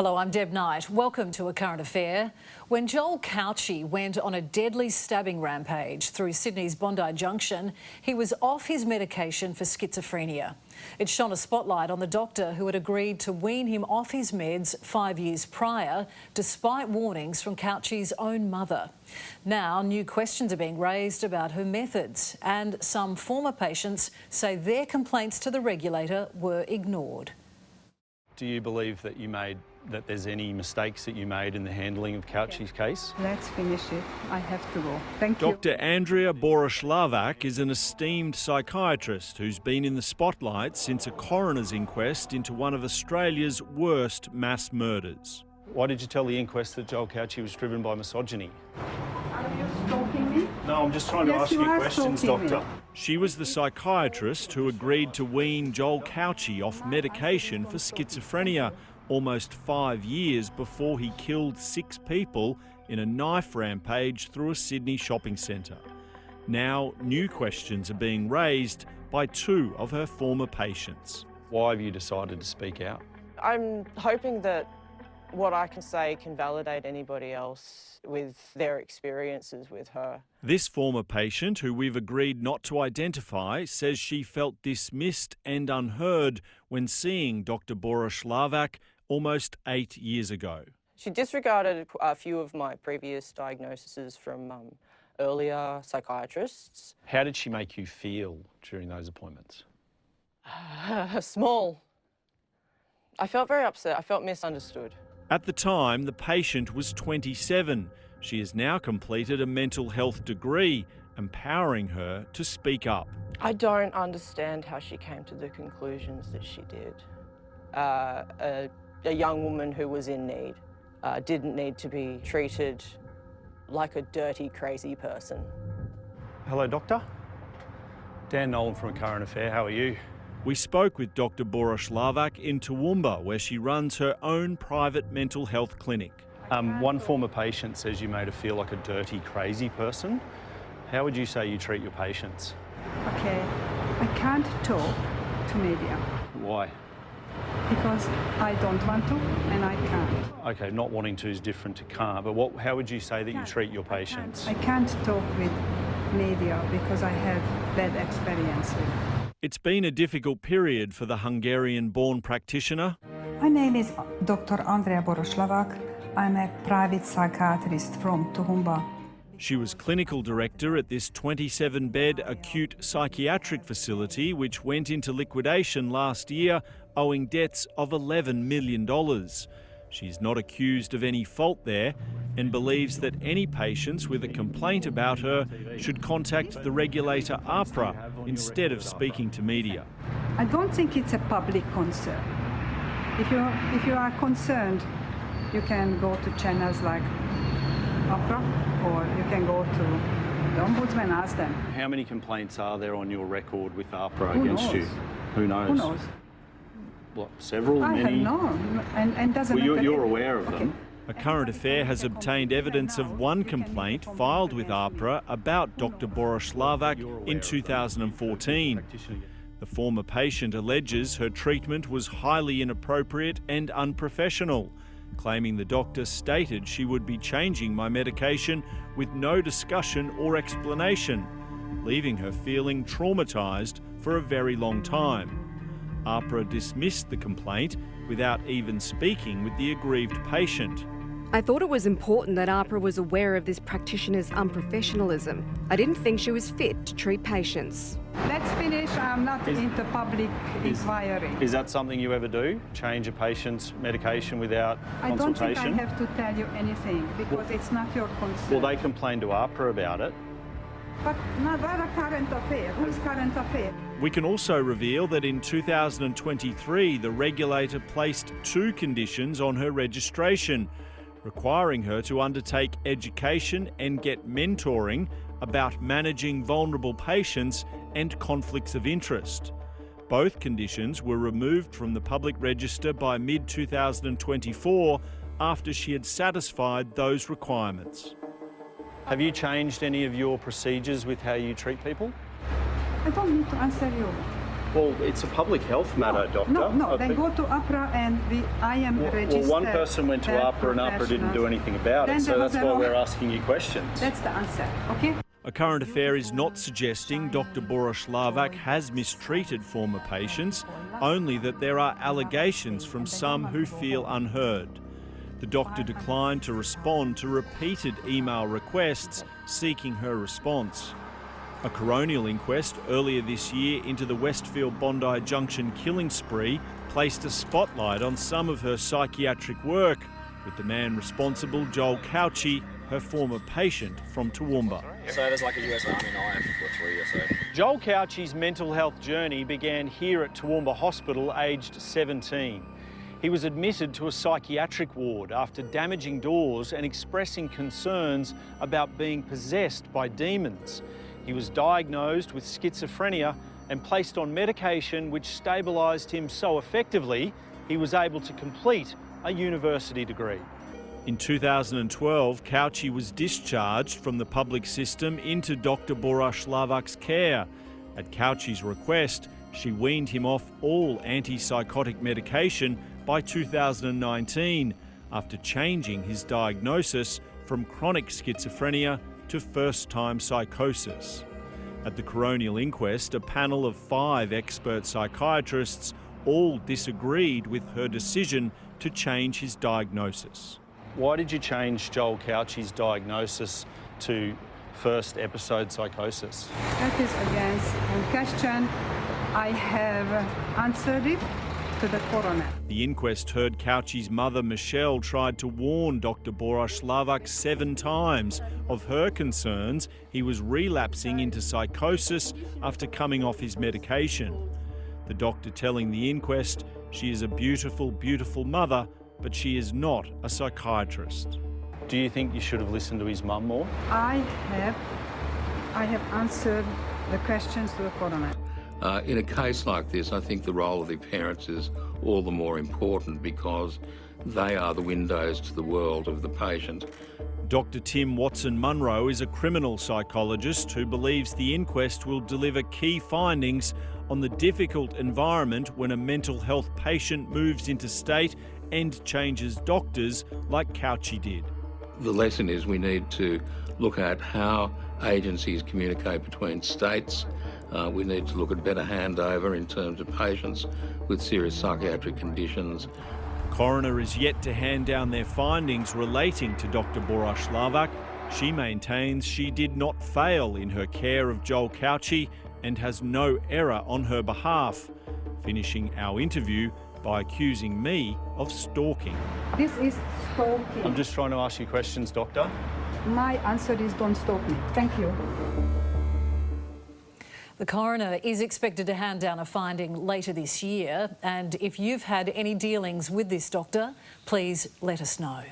Hello, I'm Deb Knight. Welcome to A Current Affair. When Joel Cauchi went on a deadly stabbing rampage through Sydney's Bondi Junction, he was off his medication for schizophrenia. It shone a spotlight on the doctor who had agreed to wean him off his meds 5 years prior, despite warnings from Cauchi's own mother. Now, new questions are being raised about her methods, and some former patients say their complaints to the regulator were ignored. Do you believe that there's any mistakes that you made in the handling of Cauchi's case? Let's finish it. I have to go. Thank you. Dr. Andrea Boroslavak is an esteemed psychiatrist who's been in the spotlight since a coroner's inquest into one of Australia's worst mass murders. Why did you tell the inquest that Joel Cauchi was driven by misogyny? Are you stalking me? No, I'm just trying to ask you questions, Doctor. She was the psychiatrist who agreed to wean Joel Cauchi off medication for schizophrenia almost 5 years before he killed 6 people in a knife rampage through a Sydney shopping centre. Now, new questions are being raised by 2 of her former patients. Why have you decided to speak out? I'm hoping that what I can say can validate anybody else with their experiences with her. This former patient, who we've agreed not to identify, says she felt dismissed and unheard when seeing Dr. Boroslavak almost 8 years ago. She disregarded a few of my previous diagnoses from earlier psychiatrists. How did she make you feel during those appointments? Small. I felt very upset. I felt misunderstood. At the time, the patient was 27. She has now completed a mental health degree, empowering her to speak up. I don't understand how she came to the conclusions that she did. A young woman who was in need didn't need to be treated like a dirty, crazy person. Hello, Doctor. Dan Nolan from A Current Affair. How are you? We spoke with Dr. Boroslavak in Toowoomba, where she runs her own private mental health clinic. One former patient says you made her feel like a dirty, crazy person. How would you say you treat your patients? Okay, I can't talk to media. Why? Because I don't want to and I can't. Okay, not wanting to is different to can't, but how would you say that you treat your patients? I can't talk with media because I have bad experience with it. It's been a difficult period for the Hungarian-born practitioner. My name is Dr. Andrea Boroslavak. I'm a private psychiatrist from Toowoomba. She was clinical director at this 27-bed acute psychiatric facility, which went into liquidation last year, owing debts of $11 million. She's not accused of any fault there and believes that any patients with a complaint about her should contact the regulator AHPRA instead of speaking to media. I don't think it's a public concern. If you are concerned, you can go to channels like AHPRA, or you can go to the Ombudsman and ask them. How many complaints are there on your record with AHPRA against you? Who knows? Who knows? What, several? I many? have known, and doesn't well, matter. you're aware of them. A Current Affair has obtained evidence of one complaint filed with AHPRA about Dr. Boroslavak in 2014. The former patient alleges her treatment was highly inappropriate and unprofessional, claiming the doctor stated she would be changing my medication with no discussion or explanation, leaving her feeling traumatised for a very long time. AHPRA dismissed the complaint without even speaking with the aggrieved patient. I thought it was important that AHPRA was aware of this practitioner's unprofessionalism. I didn't think she was fit to treat patients. Let's finish. I'm not into public inquiry. Is that something you ever do? Change a patient's medication without I don't think I consultation? have to tell you anything because it's not your concern. Well, they complained to AHPRA about it. But not a current affair. Who's current affair? We can also reveal that in 2023, the regulator placed 2 conditions on her registration, requiring her to undertake education and get mentoring about managing vulnerable patients and conflicts of interest. Both conditions were removed from the public register by mid-2024 after she had satisfied those requirements. Have you changed any of your procedures with how you treat people? I don't need to answer you. Well, it's a public health matter, Doctor. No, then go to AHPRA and I am registered. Well, one person went to AHPRA and AHPRA didn't do anything about it, so that's why we're asking you questions. That's the answer, okay? A Current Affair is not suggesting Dr. Boros has mistreated former patients, only that there are allegations from some who feel unheard. The doctor declined to respond to repeated email requests seeking her response. A coronial inquest earlier this year into the Westfield Bondi Junction killing spree placed a spotlight on some of her psychiatric work, with the man responsible, Joel Cauchi, her former patient from Toowoomba. So there's like a US Army knife for 3 or so. Joel Cauchi's mental health journey began here at Toowoomba Hospital, aged 17. He was admitted to a psychiatric ward after damaging doors and expressing concerns about being possessed by demons. He was diagnosed with schizophrenia and placed on medication which stabilised him so effectively he was able to complete a university degree. In 2012, Cauchi was discharged from the public system into Dr. Boros care. At Cauchi's request, she weaned him off all antipsychotic medication by 2019 after changing his diagnosis from chronic schizophrenia to first-time psychosis. At the coronial inquest, a panel of 5 expert psychiatrists all disagreed with her decision to change his diagnosis. Why did you change Joel Cauchi's diagnosis to first episode psychosis? That is against a question. I have answered it to the coroner. The inquest heard Cauchi's mother, Michelle, tried to warn Dr. Boros 7 times of her concerns he was relapsing into psychosis after coming off his medication. The doctor telling the inquest she is a beautiful, beautiful mother, but she is not a psychiatrist. Do you think you should have listened to his mum more? I have answered the questions to the coroner. In a case like this, I think the role of the parents is all the more important because they are the windows to the world of the patient. Dr. Tim Watson-Munro is a criminal psychologist who believes the inquest will deliver key findings on the difficult environment when a mental health patient moves interstate and changes doctors like Cauchi did. The lesson is we need to look at how agencies communicate between states. We need to look at better handover in terms of patients with serious psychiatric conditions. The coroner is yet to hand down their findings relating to Dr. Boros. She maintains she did not fail in her care of Joel Cauchi and has no error on her behalf, finishing our interview by accusing me of stalking. This is stalking. I'm just trying to ask you questions, Doctor. My answer is don't stalk me. Thank you. The coroner is expected to hand down a finding later this year, and if you've had any dealings with this doctor, please let us know.